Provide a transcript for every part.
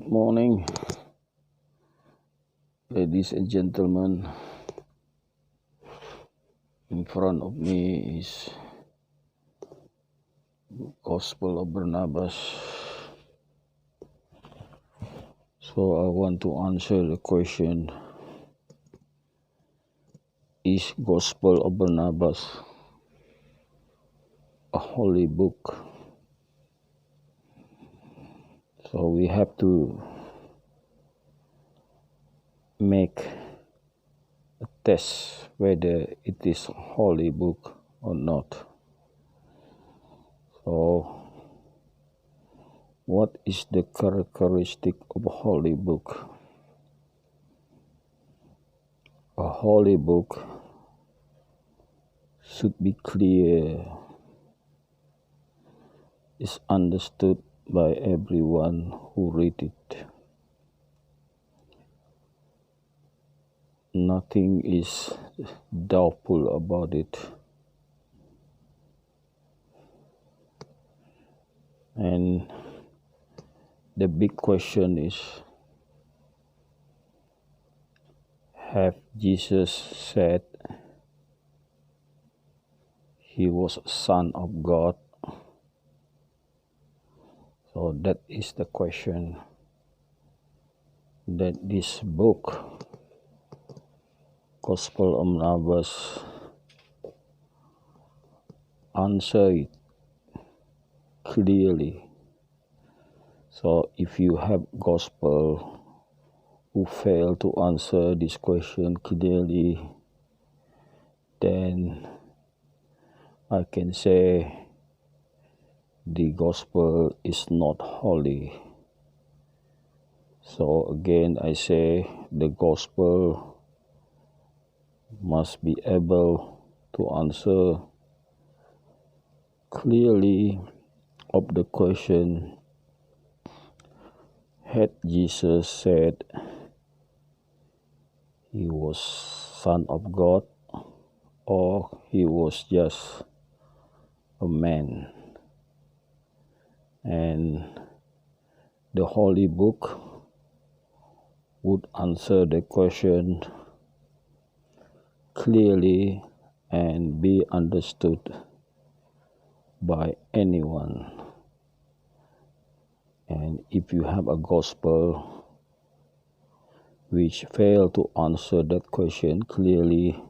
Good morning, ladies and gentlemen. In front of me is Gospel of Barnabas. So I want to answer the question, is Gospel of Barnabas a holy book? So we have to make a test whether it is a holy book or not. So what is the characteristic of a holy book? A holy book should be clear, is understood by everyone who read it. Nothing is doubtful about it. And the big question is, have Jesus said he was a son of God? So that is the question that this book, Gospel of Barnabas, answer it clearly. So if you have gospel who fail to answer this question clearly, then I can say the gospel is not holy. So again, I say the gospel must be able to answer clearly of the question, had Jesus said he was Son of God, or he was just a man? And the Holy Book would answer the question clearly and be understood by anyone. And if you have a gospel which fail to answer that question clearly,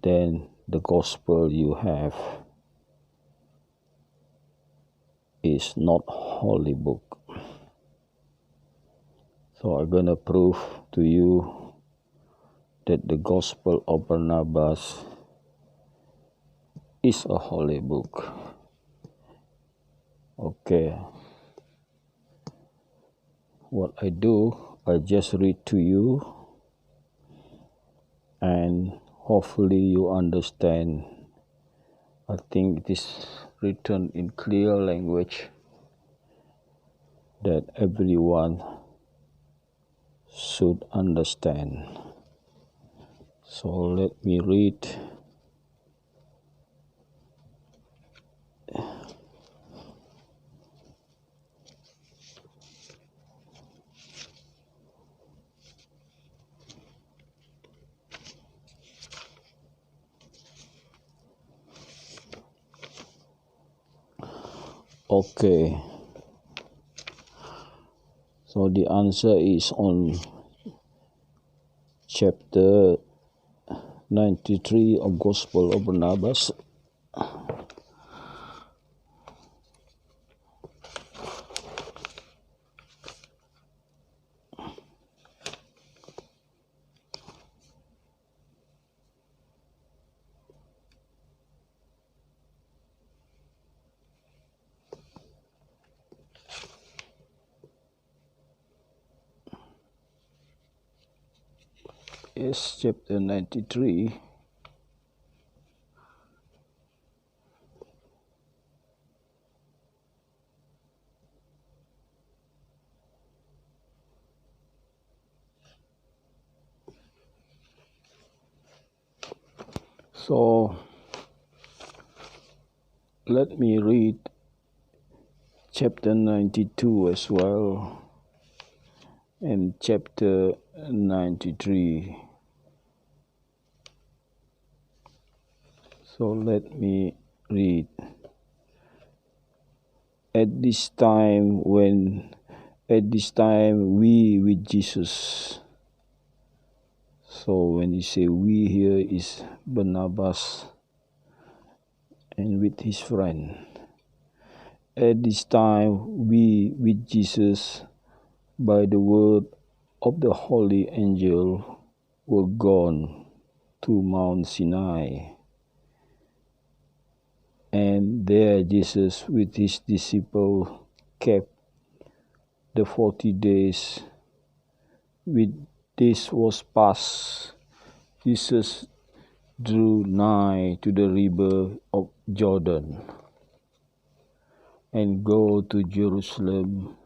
then the gospel you have is not holy book. So I'm gonna prove to you that the Gospel of Barnabas is a holy book. Okay. What I do, I just read to you, and hopefully you understand. I think it is written in clear language that everyone should understand. So let me read. Okay. So the answer is on chapter 93 of Gospel of Barnabas. Yes, chapter 93. So let me read chapter 92 as well. and chapter 93. So let me read. At this time we with Jesus. So when you say we here is Barnabas and with his friend. At this time we with Jesus by the word of the holy angel were gone to Mount Sinai. And there Jesus with his disciples kept the 40 days. When this was past, Jesus drew nigh to the river of Jordan, and go to Jerusalem,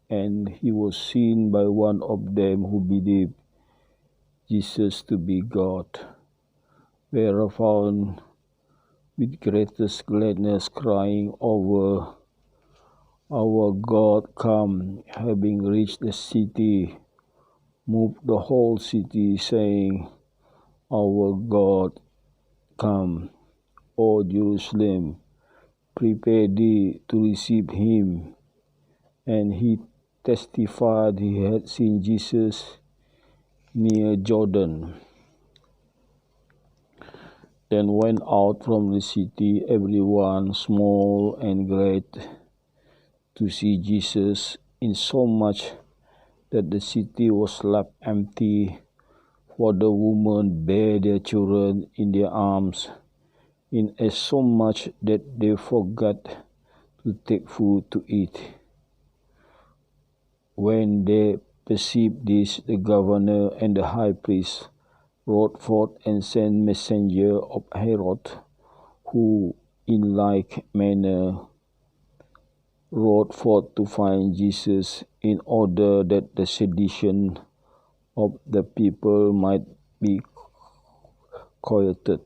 and he was seen by one of them who believed Jesus to be God. Whereupon with greatest gladness crying over, Our God come, having reached the city, moved the whole city, saying, Our God come, O Jerusalem, prepare thee to receive him. And he testified he had seen Jesus near Jordan. Then went out from the city everyone, small and great, to see Jesus, insomuch that the city was left empty, for the women bare their children in their arms, insomuch that they forgot to take food to eat. When they perceived this, the governor and the high priest rode forth and sent messenger of Herod, who in like manner rode forth to find Jesus, in order that the sedition of the people might be quieted.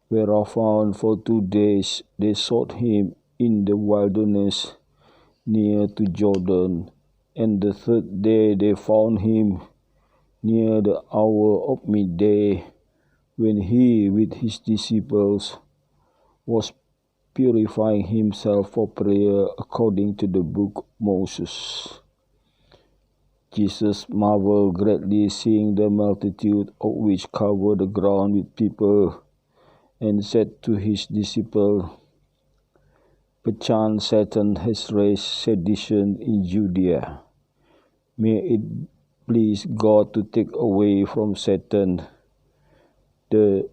Whereupon for 2 days they sought him in the wilderness near to Jordan, and the third day they found him near the hour of midday, when he with his disciples was purifying himself for prayer according to the book of Moses. Jesus marveled greatly, seeing the multitude, of which covered the ground with people, and said to his disciples, Perchance Satan has raised sedition in Judea. May it please God to take away from Satan the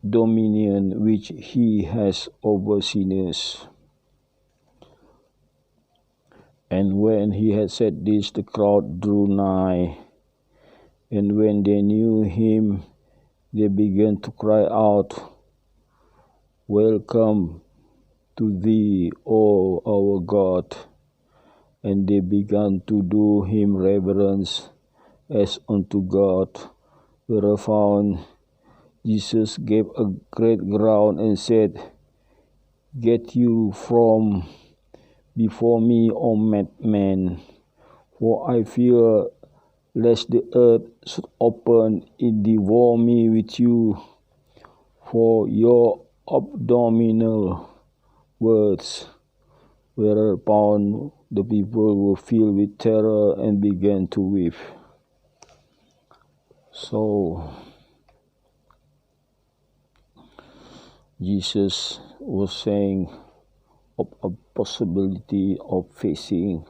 dominion which he has over sinners. And when he had said this, the crowd drew nigh, and when they knew him, they began to cry out, Welcome to thee, O our God. And they began to do him reverence as unto God. Whereupon Jesus gave a great groan and said, Get you from before me, O madman, for I fear lest the earth should open and devour me with you, for your abominable words. Whereupon the people were filled with terror and began to weep. So Jesus was saying of a possibility of facing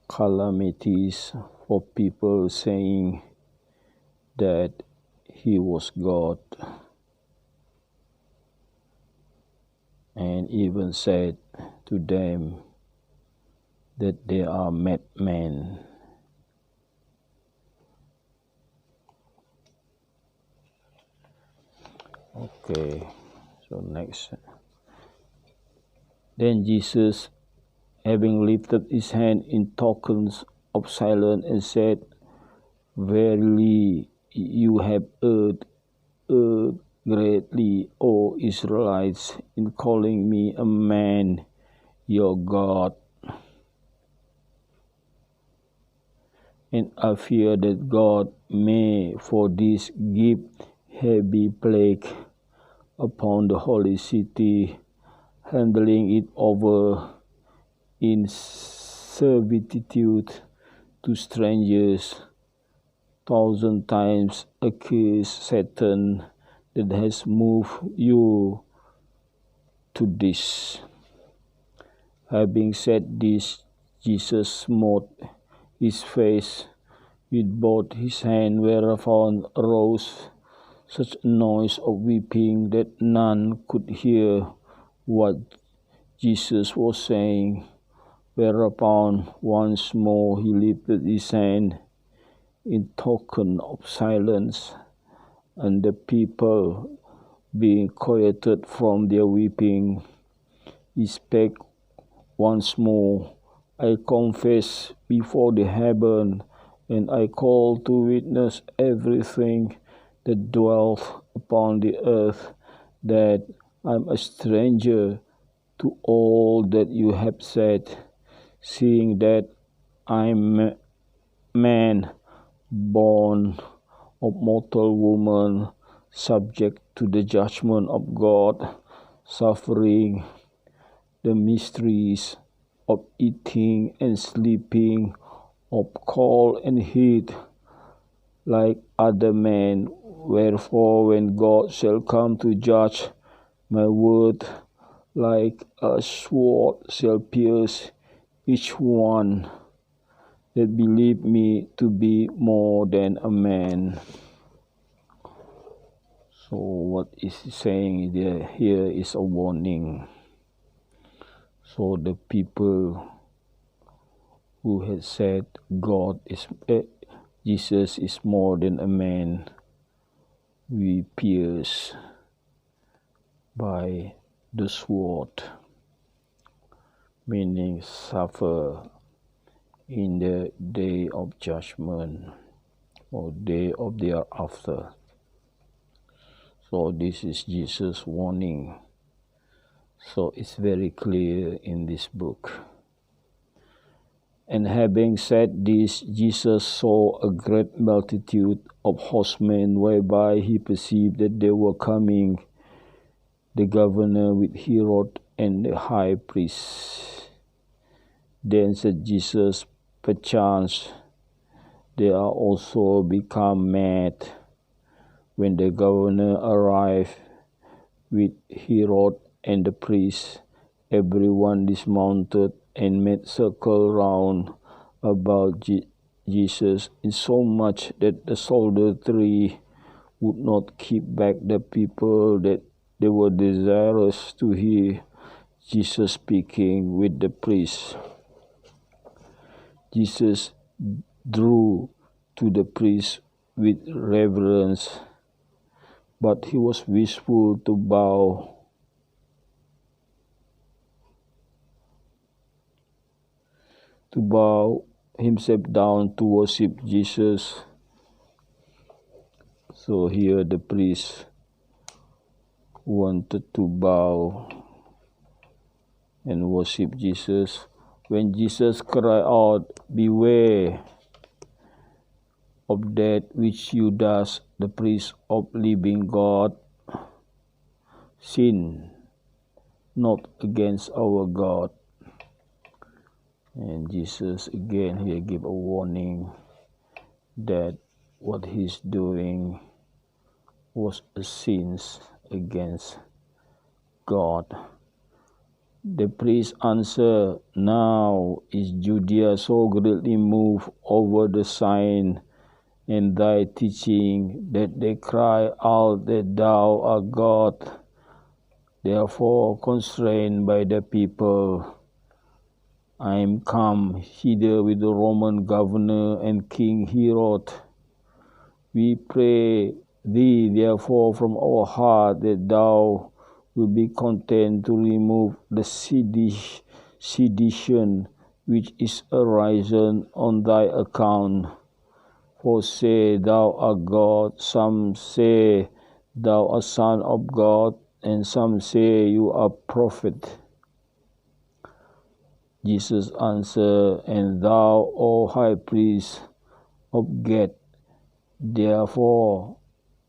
calamities for people, saying that he was God, and even said to them that they are madmen. Okay, so next. Then Jesus, having lifted his hand in tokens of silence, and said, Verily you have erred greatly, O Israelites, in calling me a man, your God. and I fear that God may for this give heavy plague upon the holy city, handing it over in servitude to strangers. 1,000 times accuse Satan that has moved you to this. Having said this, Jesus smote his face with both his hands, whereupon arose such a noise of weeping that none could hear what Jesus was saying. Whereupon once more he lifted his hand in token of silence, and the people, being quieted from their weeping, he spake once more, I confess before the heaven, and I call to witness everything that dwelleth upon the earth, that I am a stranger to all that you have said, seeing that I am a man born of mortal woman, subject to the judgment of God, suffering the mysteries of eating and sleeping, of cold and heat, like other men. Wherefore, when God shall come to judge, my word like a sword shall pierce each one that believe me to be more than a man. So what is he saying here is a warning. So the people who had said Jesus is more than a man, we pierce by the sword, meaning suffer in the day of judgment or day of thereafter. So this is Jesus' warning. So it's very clear in this book. And having said this, Jesus saw a great multitude of horsemen, whereby he perceived that they were coming, the governor with Herod and the high priest. Then said Jesus, perchance they are also become mad. When the governor arrived with Herod and the priests, everyone dismounted and made circle round about Jesus, insomuch that the soldiery would not keep back the people, that they were desirous to hear Jesus speaking with the priests. Jesus drew to the priest with reverence, but he was wishful to bow himself down to worship Jesus. So here the priest wanted to bow and worship Jesus. When Jesus cried out, beware of that which you does, the priest of living God, sin not against our God. And Jesus again here give a warning that what he's doing was a sin against God. The priest answered, now is Judea so greatly moved over the sign and thy teaching, that they cry out that thou art God. Therefore, constrained by the people, I am come hither with the Roman governor and King Herod. We pray thee therefore from our heart that thou will be content to remove the sedition which is arisen on thy account. For say thou art God, some say thou art Son of God, and some say you are prophet. Jesus answered, and thou, O high priest, of God. Therefore,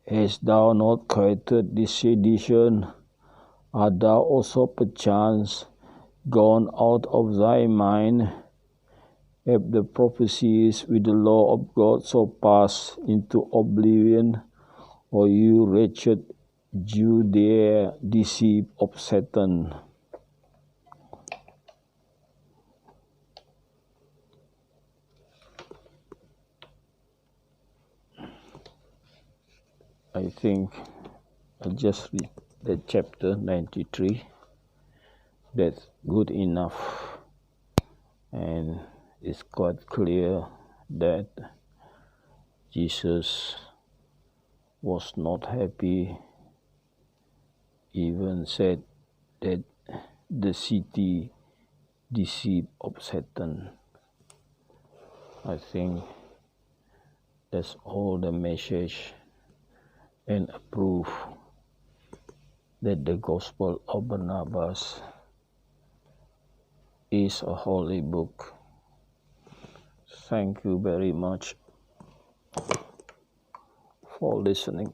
hast thou not created this sedition? Art thou also perchance gone out of thy mind? Have the prophecies with the law of God so passed into oblivion? O you wretched Jew, there deceive of Satan. I think I just read the chapter 93. That's good enough. And it's quite clear that Jesus was not happy, even said that the city deceived of Satan. I think that's all the message and a proof that the Gospel of Barnabas is a holy book. Thank you very much for listening.